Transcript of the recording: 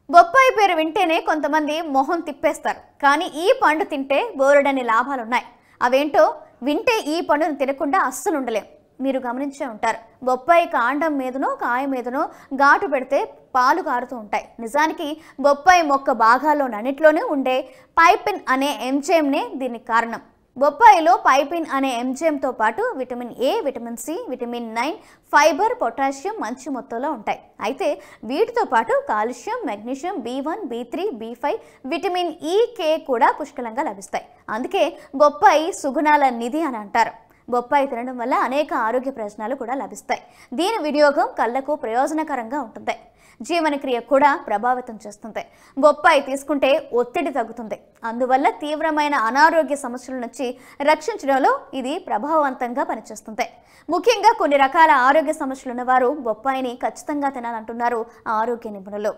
బొప్పాయి పేరు వింటేనే కొంతమంది మొహం తిప్పేస్తారు. కానీ ఈ పండు తింటే బోలెడన్ని లాభాలున్నాయి. అవేంటో వింటే ఈ పండును తినకుండా అస్సలు ఉండలేం. మీరు గమనించే ఉంటారు, బొప్పాయి కాండం మీదనో కాయ మీదనో ఘాటు పెడితే పాలు కారుతూ ఉంటాయి. నిజానికి బొప్పాయి మొక్క భాగాల్లోనన్నిట్లోనే ఉండే పైపిన్ అనే ఎంజైమ్నే దీనికి కారణం. బొప్పాయిలో పైపిన్ అనే ఎంజైమ్తో పాటు vitamin A, vitamin C, vitamin 9, fibre, potassium మంచి మొత్తంలో ఉంటాయి. అయితే వీటితో పాటు calcium, magnesium, B1, B3, B5, vitamin E, కే కూడా పుష్కలంగా లభిస్తాయి. అందుకే బొప్పాయి సుగుణాల నిధి అని అంటారు. బొప్పాయి తినడం వల్ల అనేక ఆరోగ్య ప్రయోజనాలు కూడా లభిస్తాయి. దీని వినియోగం కళ్ళకు ప్రయోజనకరంగా ఉంటుంది. జీవనక్రియ కూడా ప్రభావితం చేస్తుంది. బొప్పాయి తీసుకుంటే ఒత్తిడి తగ్గుతుంది. అందువల్ల తీవ్రమైన అనారోగ్య సమస్యల నుంచి రక్షించడంలో ఇది ప్రభావవంతంగా పనిచేస్తుంది. ముఖ్యంగా కొన్ని రకాల ఆరోగ్య సమస్యలు ఉన్నవారు బొప్పాయిని ఖచ్చితంగా తినాలంటున్నారు ఆరోగ్య నిపుణులు.